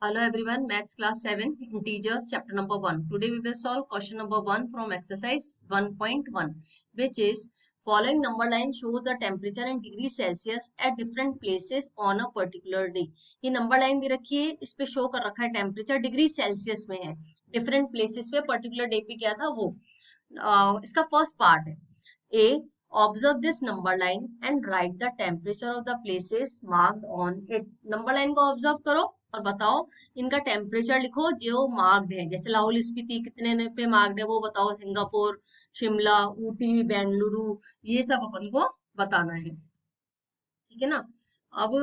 Hello everyone, Maths class 7, Integers chapter number 1. Today we will solve question number 1 from exercise 1.1, which is following number line shows the temperature in degree Celsius at different places on a particular day. ये number line दे रखी है, इस पे show कर रखा है temperature degree Celsius में है, different places पे particular day पे क्या था वो. इसका first part है A. Observe this number line and write the temperature of the places marked on it. Number line को observe करो और बताओ इनका टेम्परेचर लिखो जो मार्क्ड है. जैसे लाहौल स्पीति कितने पे मार्क्ड है वो बताओ, सिंगापुर, शिमला, ऊटी, बेंगलुरु, ये सब अपन को बताना है. ठीक है ना. अब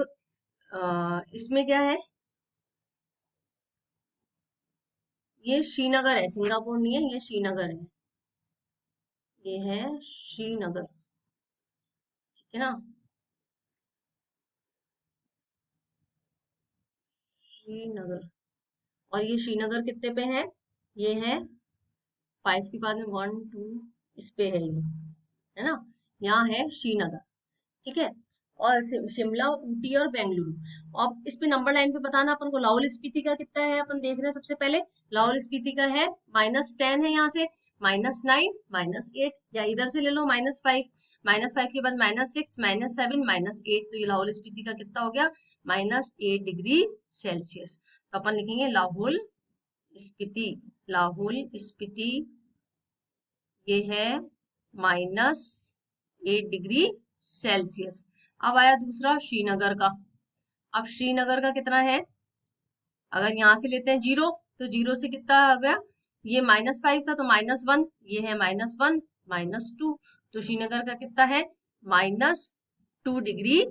इसमें क्या है, ये श्रीनगर है, सिंगापुर नहीं है, ये श्रीनगर है. ये है श्रीनगर. ठीक है ना. श्रीनगर. और ये श्रीनगर कितने पे है, ये है 5 के बाद में 1 2 इस पे है ये, है ना. यहाँ है श्रीनगर. ठीक है. और शिमला, ऊटी और बेंगलुरु. अब इस पे नंबर लाइन पे बताना अपन को लाहौल स्पीति का कितना है. अपन देख रहे हैं सबसे पहले लाहौल स्पीति का है -10 है, यहाँ से -9 -8, या इधर से ले लो -5 के बाद -6 -7 -8, तो ये लाहौल स्पीति का कितना हो गया, -8 डिग्री सेल्सियस. तो अपन लिखेंगे लाहौल स्पीति. लाहौल स्पीति ये है -8 डिग्री सेल्सियस. अब आया दूसरा श्रीनगर का. अब श्रीनगर का कितना है, अगर यहाँ से लेते हैं 0 तो 0 से कितना आ गया, ये -5 था तो -1, ये है -1 -2, तो श्रीनगर का कितना है -2 डिग्री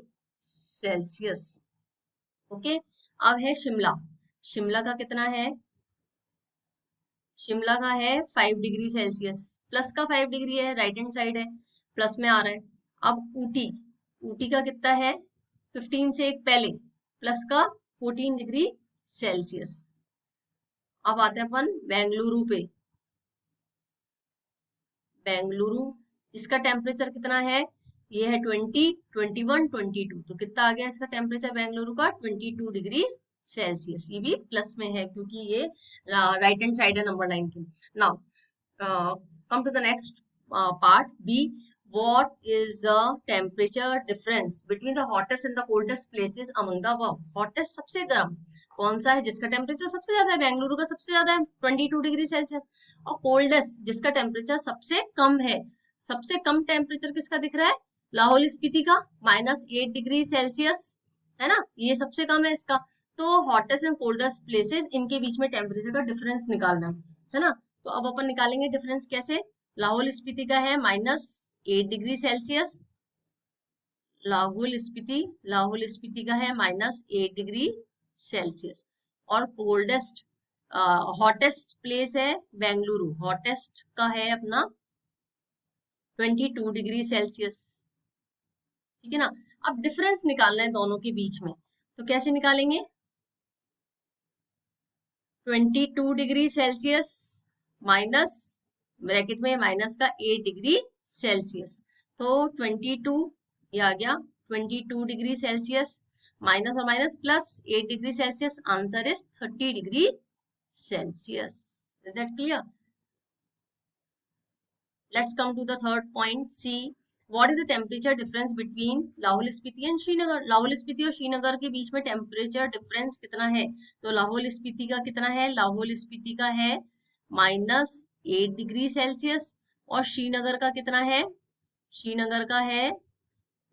सेल्सियस. ओके. अब है शिमला. शिमला का कितना है, शिमला का है 5 डिग्री सेल्सियस. प्लस का 5 डिग्री है, राइट हैंड साइड है, प्लस में आ रहा है. अब ऊटी. ऊटी का कितना है, 15 से एक पहले, प्लस का 14 डिग्री सेल्सियस. अब आते हैं अपन बेंगलुरु पे. बेंगलुरु, इसका टेम्परेचर कितना है, ये है 20 21 22, तो कितना आ गया इसका टेम्परेचर बेंगलुरु का 22 डिग्री सेल्सियस. ये भी प्लस में है क्योंकि ये राइट हैंड साइड है नंबर लाइन की. Now come to the next part B. What is the temperature difference between the hottest and the coldest places among the above? Hottest सबसे गर्म कौन सा है जिसका टेम्परेचर सबसे ज्यादा है, बेंगलुरु का सबसे ज्यादा है 22 डिग्री सेल्सियस. और कोल्डेस्ट जिसका टेम्परेचर सबसे कम है, सबसे कम टेम्परेचर किसका दिख रहा है, लाहौल स्पीति का -8 डिग्री सेल्सियस, है ना. ये सबसे कम है इसका. तो हॉटेस्ट एंड कोल्डेस्ट प्लेसेस, इनके बीच में टेम्परेचर का डिफरेंस निकालना है ना. तो अब अपन निकालेंगे डिफरेंस कैसे. लाहौल स्पीति का है -8 डिग्री सेल्सियस. लाहौल स्पीति का है -8 डिग्री सेल्सियस. और कोल्डेस्ट हॉटेस्ट प्लेस है बेंगलुरु. हॉटेस्ट का है अपना 22 डिग्री सेल्सियस. ठीक है ना. अब डिफरेंस निकालना है दोनों के बीच में, तो कैसे निकालेंगे. 22 डिग्री सेल्सियस माइनस, ब्रैकेट में माइनस का 8 डिग्री सेल्सियस, तो 22 ये आ गया 22 डिग्री सेल्सियस, माइनस और minus plus 8 degree Celsius, answer is 30 degree Celsius. Is that clear. Let's come to the third point. See, what is the temperature difference between Lahaul Spiti and Srinagar. Lahaul Spiti और श्रीनगर के बीच में temperature difference कितना है, तो लाहौल स्पीति का कितना है, लाहौल स्पीति का है -8 डिग्री सेल्सियस. और श्रीनगर का कितना है, श्रीनगर का है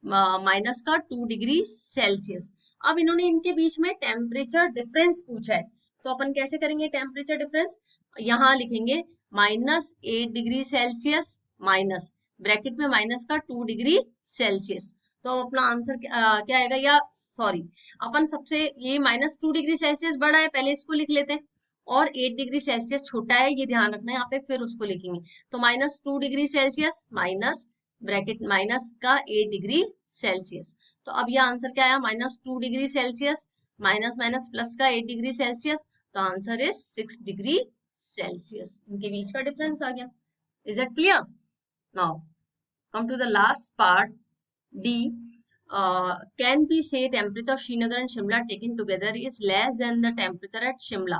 -2 डिग्री सेल्सियस. अब इन्होंने इनके बीच में टेम्परेचर डिफरेंस पूछा है, तो अपन कैसे करेंगे टेम्परेचर डिफरेंस. यहाँ लिखेंगे -8 डिग्री सेल्सियस माइनस, ब्रैकेट में माइनस का 2 डिग्री सेल्सियस. तो अपना आंसर क्या आएगा, या सॉरी अपन सबसे ये -2 डिग्री सेल्सियस बड़ा है, पहले इसको लिख लेते हैं, और 8 डिग्री सेल्सियस छोटा है, ये ध्यान रखना है यहाँ पे, फिर उसको लिखेंगे. तो -2 degree Celsius minus bracket minus का 8 डिग्री सेल्सियस. तो अब ये आंसर क्या आया, -2 degree Celsius minus minus plus का 8 डिग्री सेल्सियस, तो आंसर इज 6 डिग्री सेल्सियस. इनके बीच का डिफरेंस आ गया. Is it clear. Now come to the last part D. Can be say temperature of Srinagar and Shimla taken together is less than the temperature at Shimla.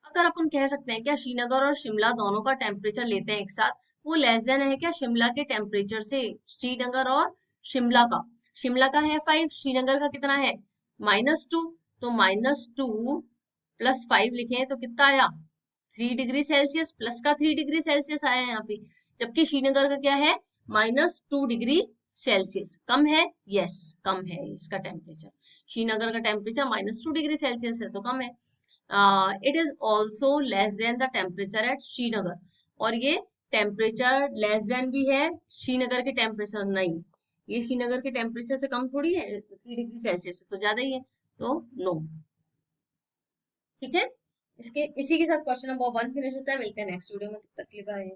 अगर अपन कह सकते हैं क्या श्रीनगर और शिमला दोनों का टेम्परेचर लेते हैं एक साथ, वो लेस देन है क्या शिमला के टेम्परेचर से, श्रीनगर और शिमला का। शिमला का है 5, श्रीनगर का कितना है -2, तो -2 + 5 लिखे तो कितना आया 3 डिग्री सेल्सियस, प्लस का 3 डिग्री सेल्सियस आया यहाँ पे। जबकि श्रीनगर का क्या है -2 डिग्री सेल्सियस। कम है, यस कम है इसका टेम्परेचर। श्रीनगर का टेम्परेचर -2 डिग्री सेल्सियस है तो कम है। It is also less than the temperature eight Srinagar, और ये टेम्परेचर लेस देन भी है श्रीनगर के टेम्परेचर, नहीं ये श्रीनगर के टेम्परेचर से कम थोड़ी है, 3 डिग्री सेल्सियस से तो ज्यादा ही है, तो नो। ठीक है, इसी के साथ क्वेश्चन नंबर 1 फिनिश होता है। मिलते हैं नेक्स्ट वीडियो में, तब तक के लिए बाय।